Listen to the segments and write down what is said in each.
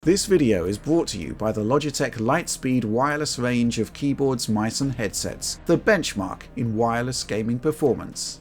This video is brought to you by the Logitech Lightspeed Wireless range of keyboards, mice and headsets, the benchmark in wireless gaming performance.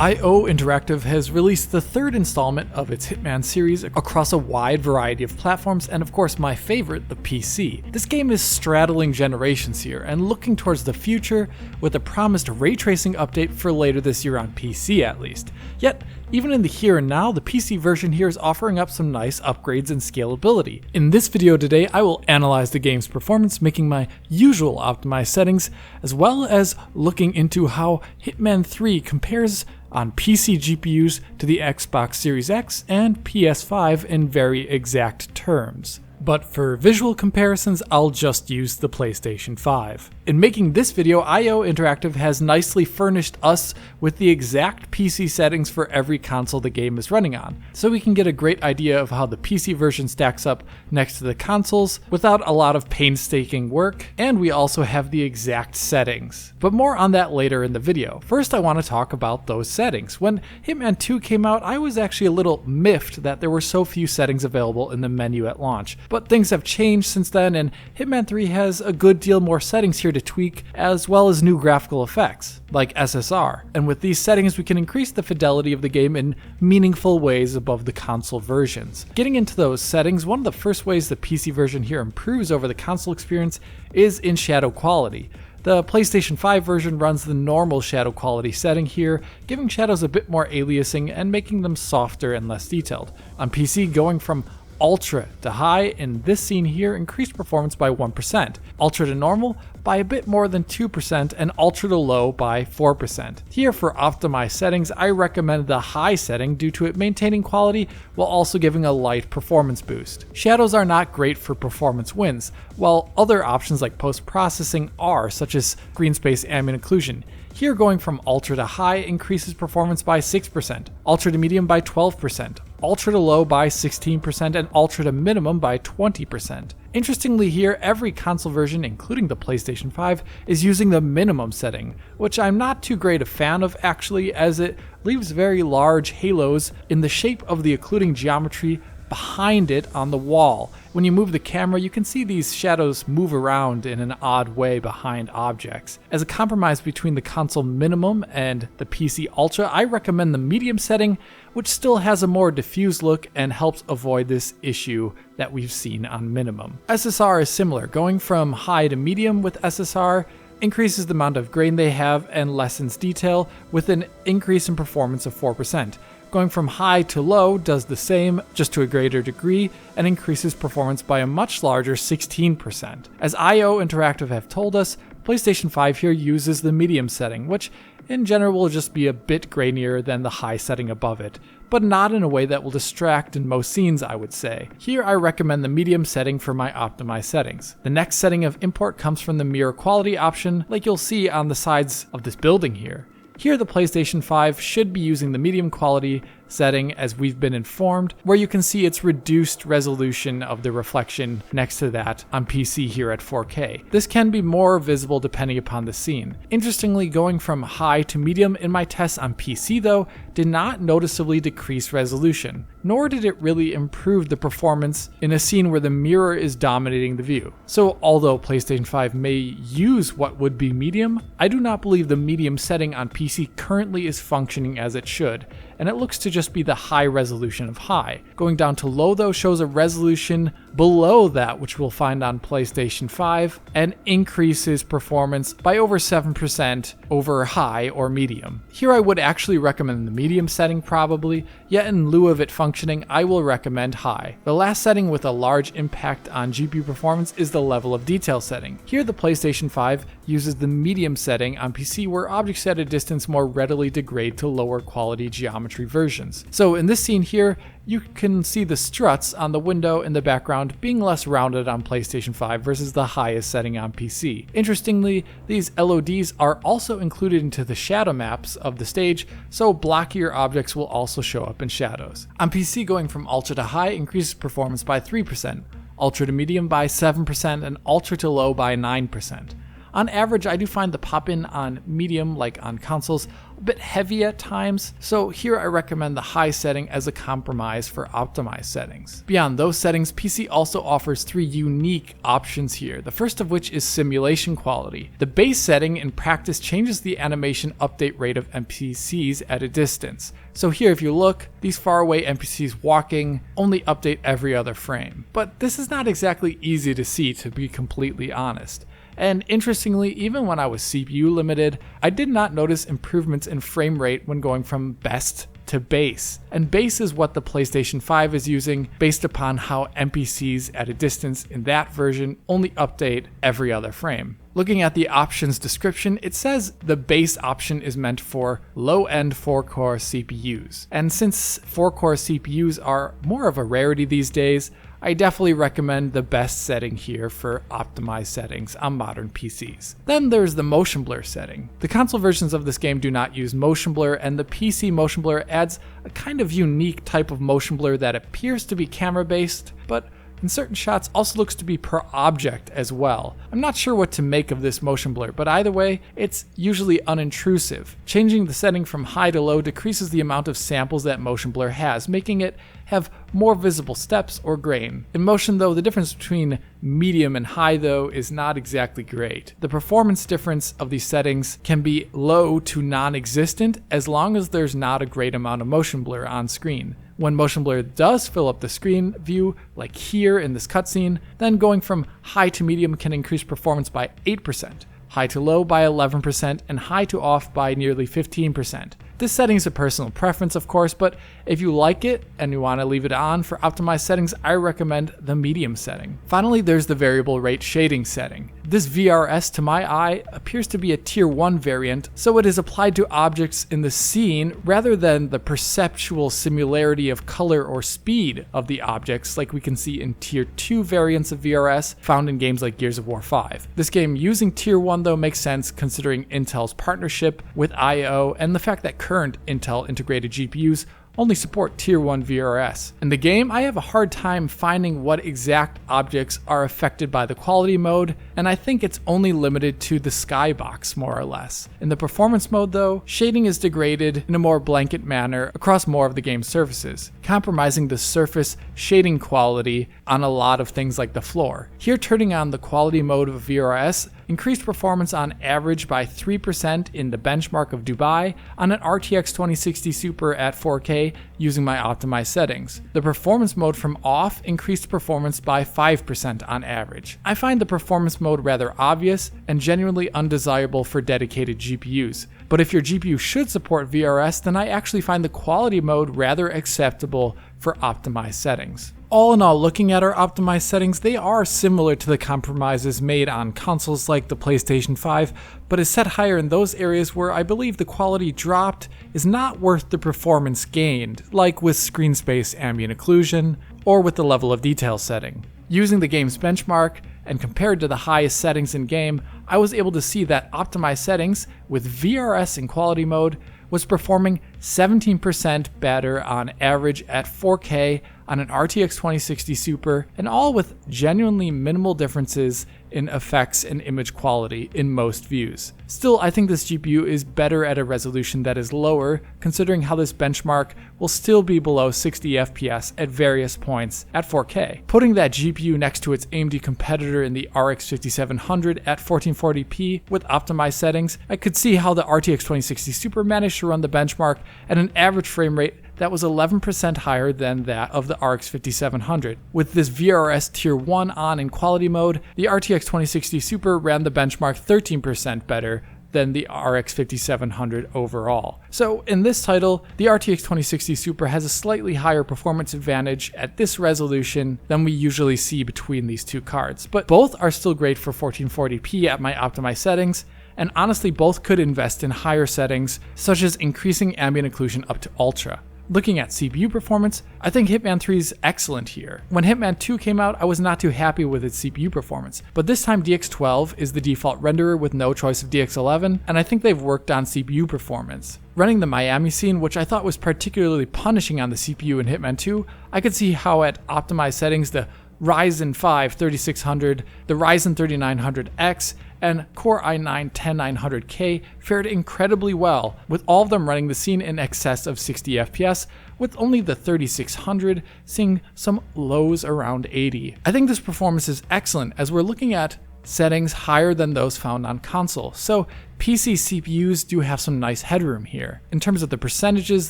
IO Interactive has released the third installment of its Hitman series across a wide variety of platforms, and of course my favorite, the PC. This game is straddling generations here and looking towards the future with a promised ray tracing update for later this year on PC at least. Yet, even in the here and now, the PC version here is offering up some nice upgrades and scalability. In this video today, I will analyze the game's performance, making my usual optimized settings, as well as looking into how Hitman 3 compares on PC GPUs to the Xbox Series X and PS5 in very exact terms. But for visual comparisons, I'll just use the PlayStation 5. In making this video, IO Interactive has nicely furnished us with the exact PC settings for every console the game is running on, so we can get a great idea of how the PC version stacks up next to the consoles without a lot of painstaking work, and we also have the exact settings. But more on that later in the video. First, I want to talk about those settings. When Hitman 2 came out, I was actually a little miffed that there were so few settings available in the menu at launch. But things have changed since then, and Hitman 3 has a good deal more settings here to tweak, as well as new graphical effects, like SSR. And with these settings, we can increase the fidelity of the game in meaningful ways above the console versions. Getting into those settings, one of the first ways the PC version here improves over the console experience is in shadow quality. The PlayStation 5 version runs the normal shadow quality setting here, giving shadows a bit more aliasing and making them softer and less detailed. On PC, going from Ultra to high in this scene here increased performance by 1%, Ultra to normal by a bit more than 2%, and Ultra to low by 4%. Here for optimized settings, I recommend the high setting due to it maintaining quality while also giving a light performance boost. Shadows are not great for performance wins, while other options like post-processing are, such as green space ambient occlusion. Here going from Ultra to high increases performance by 6%, Ultra to medium by 12%, Ultra to low by 16%, and Ultra to minimum by 20%. Interestingly here, every console version, including the PlayStation 5, is using the minimum setting, which I'm not too great a fan of actually, as it leaves very large halos in the shape of the occluding geometry behind it on the wall. When you move the camera, you can see these shadows move around in an odd way behind objects. As a compromise between the console minimum and the PC Ultra, I recommend the medium setting, which still has a more diffused look and helps avoid this issue that we've seen on minimum. SSR is similar. Going from high to medium with SSR increases the amount of grain they have and lessens detail with an increase in performance of 4%. Going from high to low does the same, just to a greater degree, and increases performance by a much larger 16%. As IO Interactive have told us, PlayStation 5 here uses the medium setting, which in general will just be a bit grainier than the high setting above it, but not in a way that will distract in most scenes, I would say. Here I recommend the medium setting for my optimized settings. The next setting of import comes from the mirror quality option, like you'll see on the sides of this building here. Here the PlayStation 5 should be using the medium quality setting, as we've been informed, where you can see its reduced resolution of the reflection next to that on PC here at 4K. This can be more visible depending upon the scene. Interestingly, going from high to medium in my tests on PC though did not noticeably decrease resolution, nor did it really improve the performance in a scene where the mirror is dominating the view. So although PlayStation 5 may use what would be medium, I do not believe the medium setting on PC currently is functioning as it should, and it looks to just be the high resolution of high. Going down to low though shows a resolution below that which we'll find on PlayStation 5 and increases performance by over 7% over high or medium. Here I would actually recommend the medium setting probably, yet in lieu of it functioning, I will recommend high. The last setting with a large impact on GPU performance is the level of detail setting. Here the PlayStation 5 uses the medium setting on PC, where objects at a distance more readily degrade to lower quality geometry versions. So in this scene here, you can see the struts on the window in the background being less rounded on PlayStation 5 versus the highest setting on PC. Interestingly, these LODs are also included into the shadow maps of the stage, so blockier objects will also show up in shadows. On PC, going from Ultra to high increases performance by 3%, Ultra to medium by 7%, and Ultra to low by 9%. On average, I do find the pop-in on medium, like on consoles, a bit heavy at times, so here I recommend the high setting as a compromise for optimized settings. Beyond those settings, PC also offers 3 unique options here, the first of which is simulation quality. The base setting in practice changes the animation update rate of NPCs at a distance. So here if you look, these faraway NPCs walking only update every other frame. But this is not exactly easy to see, to be completely honest. And interestingly, even when I was CPU limited, I did not notice improvements in frame rate when going from best to base. And base is what the PlayStation 5 is using based upon how NPCs at a distance in that version only update every other frame. Looking at the options description, it says the base option is meant for low-end 4-core CPUs. And since 4-core CPUs are more of a rarity these days, I definitely recommend the best setting here for optimized settings on modern PCs. Then there's the motion blur setting. The console versions of this game do not use motion blur, and the PC motion blur adds a kind of unique type of motion blur that appears to be camera-based, but in certain shots also looks to be per object as well. I'm not sure what to make of this motion blur, but either way, it's usually unintrusive. Changing the setting from high to low decreases the amount of samples that motion blur has, making it have more visible steps or grain. In motion though, the difference between medium and high though is not exactly great. The performance difference of these settings can be low to non-existent as long as there's not a great amount of motion blur on screen. When motion blur does fill up the screen view, like here in this cutscene, then going from high to medium can increase performance by 8%, high to low by 11%, and high to off by nearly 15%. This setting is a personal preference, of course, but if you like it and you want to leave it on for optimized settings, I recommend the medium setting. Finally, there's the variable rate shading setting. This VRS to my eye appears to be a tier 1 variant, so it is applied to objects in the scene rather than the perceptual similarity of color or speed of the objects like we can see in tier 2 variants of VRS found in games like Gears of War 5. This game using tier 1 though makes sense considering Intel's partnership with I/O and the fact that current Intel integrated GPUs only support tier 1 VRS. In the game, I have a hard time finding what exact objects are affected by the quality mode, and I think it's only limited to the skybox more or less. In the performance mode though, shading is degraded in a more blanket manner across more of the game's surfaces, compromising the surface shading quality on a lot of things like the floor. Here, turning on the quality mode of VRS increased performance on average by 3% in the benchmark of Dubai on an RTX 2060 Super at 4K using my optimized settings. The performance mode from off increased performance by 5% on average. I find the performance mode rather obvious and genuinely undesirable for dedicated GPUs. But if your GPU should support VRS, then I actually find the quality mode rather acceptable for optimized settings. All in all, looking at our optimized settings, they are similar to the compromises made on consoles like the PlayStation 5, but is set higher in those areas where I believe the quality dropped is not worth the performance gained, like with screen space ambient occlusion, or with the level of detail setting. Using the game's benchmark, and compared to the highest settings in game, I was able to see that optimized settings with VRS in quality mode was performing 17% better on average at 4K on an RTX 2060 Super, and all with genuinely minimal differences in effects and image quality in most views. Still, I think this GPU is better at a resolution that is lower, considering how this benchmark will still be below 60 FPS at various points at 4K. Putting that GPU next to its AMD competitor in the RX 5700 at 1440p with optimized settings, I could see how the RTX 2060 Super managed to run the benchmark at an average frame rate that was 11% higher than that of the RX 5700. With this VRS Tier 1 on in quality mode, the RTX 2060 Super ran the benchmark 13% better than the RX 5700 overall. So in this title, the RTX 2060 Super has a slightly higher performance advantage at this resolution than we usually see between these two cards, but both are still great for 1440p at my optimized settings, and honestly both could invest in higher settings, such as increasing ambient occlusion up to ultra. Looking at CPU performance, I think Hitman 3 is excellent here. When Hitman 2 came out, I was not too happy with its CPU performance, but this time DX12 is the default renderer with no choice of DX11, and I think they've worked on CPU performance. Running the Miami scene, which I thought was particularly punishing on the CPU in Hitman 2, I could see how at optimized settings the Ryzen 5 3600, the Ryzen 3900X, and Core i9-10900K fared incredibly well, with all of them running the scene in excess of 60 FPS, with only the 3600 seeing some lows around 80. I think this performance is excellent as we're looking at settings higher than those found on console, so PC CPUs do have some nice headroom here. In terms of the percentages,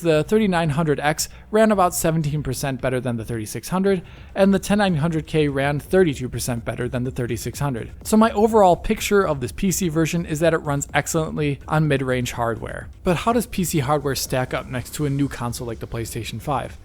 the 3900X ran about 17% better than the 3600, and the 10900K ran 32% better than the 3600. So my overall picture of this PC version is that it runs excellently on mid-range hardware. But how does PC hardware stack up next to a new console like the PlayStation 5?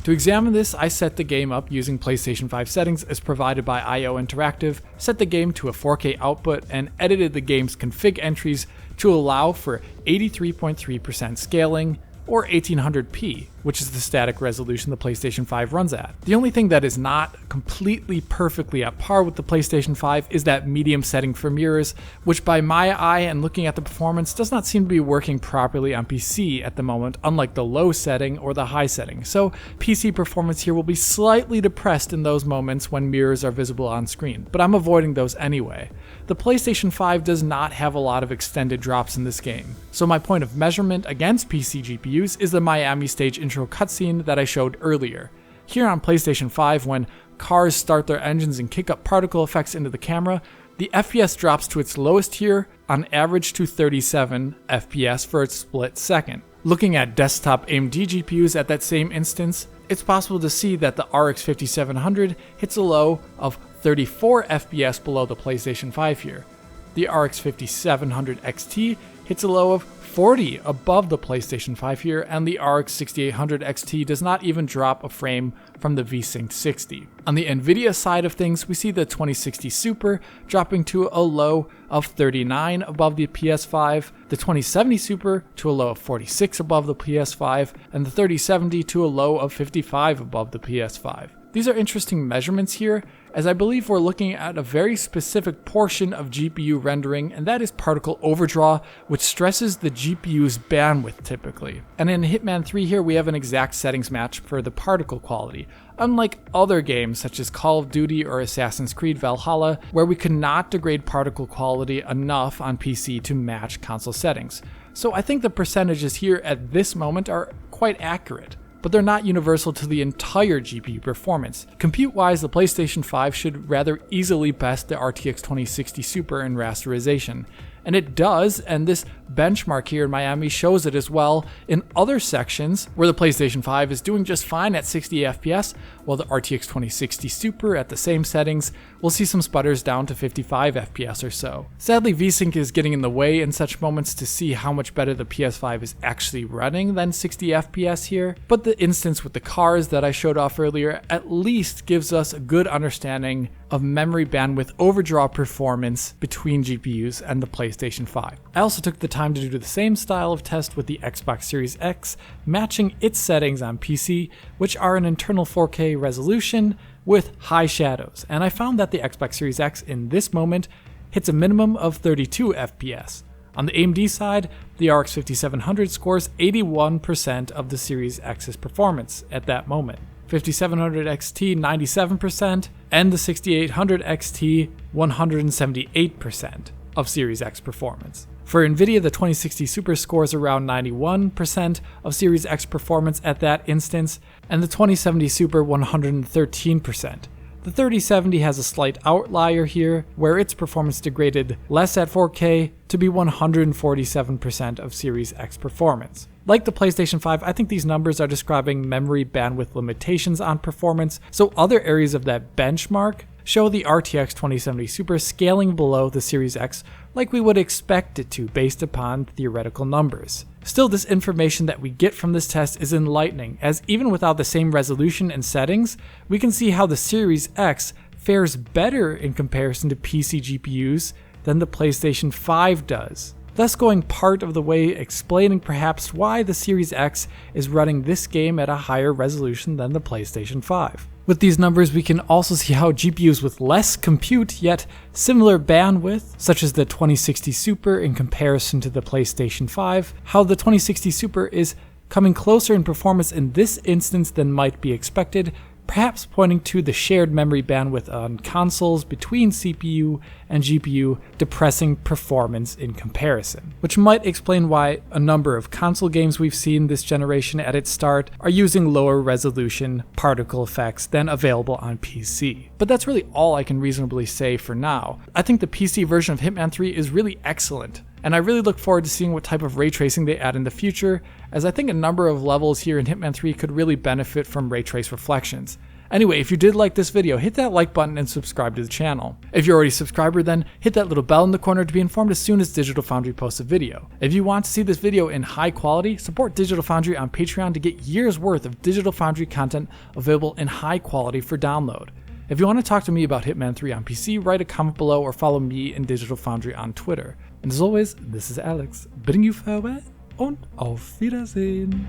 To examine this, I set the game up using PlayStation 5 settings as provided by IO Interactive, set the game to a 4K output, and edited the game's config entries to allow for 83.3% scaling, or 1800p, which is the static resolution the PlayStation 5 runs at. The only thing that is not completely perfectly at par with the PlayStation 5 is that medium setting for mirrors, which by my eye and looking at the performance does not seem to be working properly on PC at the moment, unlike the low setting or the high setting. So PC performance here will be slightly depressed in those moments when mirrors are visible on screen, but I'm avoiding those anyway. The PlayStation 5 does not have a lot of extended drops in this game, so my point of measurement against PC GPUs is the Miami stage intro cutscene that I showed earlier. Here on PlayStation 5, when cars start their engines and kick up particle effects into the camera, the FPS drops to its lowest here, on average to 37 FPS for its split second. Looking at desktop AMD GPUs at that same instance, it's possible to see that the RX 5700 hits a low of 34 FPS below the PlayStation 5 here. The RX 5700 XT hits a low of 40 above the PlayStation 5 here, and the RX 6800 XT does not even drop a frame from the VSync 60. On the Nvidia side of things, we see the 2060 Super dropping to a low of 39 above the PS5, the 2070 Super to a low of 46 above the PS5, and the 3070 to a low of 55 above the PS5. These are interesting measurements here, as I believe we're looking at a very specific portion of GPU rendering, and that is particle overdraw, which stresses the GPU's bandwidth typically. And in Hitman 3 here, we have an exact settings match for the particle quality, unlike other games such as Call of Duty or Assassin's Creed Valhalla, where we could not degrade particle quality enough on PC to match console settings. So I think the percentages here at this moment are quite accurate, but they're not universal to the entire GPU performance. Compute-wise, the PlayStation 5 should rather easily best the RTX 2060 Super in rasterization. And it does, and this benchmark here in Miami shows it as well in other sections where the PlayStation 5 is doing just fine at 60 FPS, while the RTX 2060 Super at the same settings will see some sputters down to 55 FPS or so. Sadly, VSync is getting in the way in such moments to see how much better the PS5 is actually running than 60 FPS here, but the instance with the cars that I showed off earlier at least gives us a good understanding of memory bandwidth overdraw performance between GPUs and the PlayStation 5. I also took the time to do the same style of test with the Xbox Series X, matching its settings on PC, which are an internal 4K resolution with high shadows, and I found that the Xbox Series X in this moment hits a minimum of 32 FPS. On the AMD side, the RX 5700 scores 81% of the Series X's performance at that moment. 5700 XT 97%, and the 6800 XT 178% of Series X performance. For Nvidia, the 2060 Super scores around 91% of Series X performance at that instance, and the 2070 Super 113%. The 3070 has a slight outlier here, where its performance degraded less at 4K to be 147% of Series X performance. Like the PlayStation 5, I think these numbers are describing memory bandwidth limitations on performance, so other areas of that benchmark show the RTX 2070 Super scaling below the Series X like we would expect it to based upon theoretical numbers. Still, this information that we get from this test is enlightening, as even without the same resolution and settings, we can see how the Series X fares better in comparison to PC GPUs than the PlayStation 5 does, thus going part of the way explaining perhaps why the Series X is running this game at a higher resolution than the PlayStation 5. With these numbers, we can also see how GPUs with less compute yet similar bandwidth, such as the 2060 Super in comparison to the PlayStation 5, how the 2060 Super is coming closer in performance in this instance than might be expected, perhaps pointing to the shared memory bandwidth on consoles between CPU and GPU depressing performance in comparison, which might explain why a number of console games we've seen this generation at its start are using lower resolution particle effects than available on PC. But that's really all I can reasonably say for now. I think the PC version of Hitman 3 is really excellent, and I really look forward to seeing what type of ray tracing they add in the future, as I think a number of levels here in Hitman 3 could really benefit from ray trace reflections. Anyway, if you did like this video, hit that like button and subscribe to the channel. If you're already a subscriber, then hit that little bell in the corner to be informed as soon as Digital Foundry posts a video. If you want to see this video in high quality, support Digital Foundry on Patreon to get years worth of Digital Foundry content available in high quality for download. If you want to talk to me about Hitman 3 on PC, write a comment below or follow me and Digital Foundry on Twitter. And as always, this is Alex, bidding you farewell und auf Wiedersehen.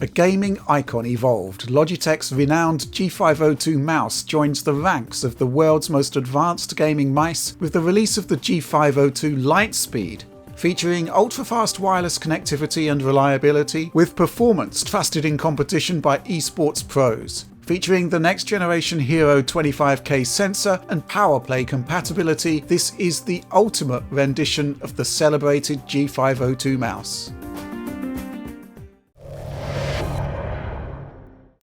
A gaming icon evolved. Logitech's renowned G502 mouse joins the ranks of the world's most advanced gaming mice with the release of the G502 Lightspeed. Featuring ultra-fast wireless connectivity and reliability, with performance trusted in competition by esports pros. Featuring the next generation Hero 25K sensor and PowerPlay compatibility, this is the ultimate rendition of the celebrated G502 mouse.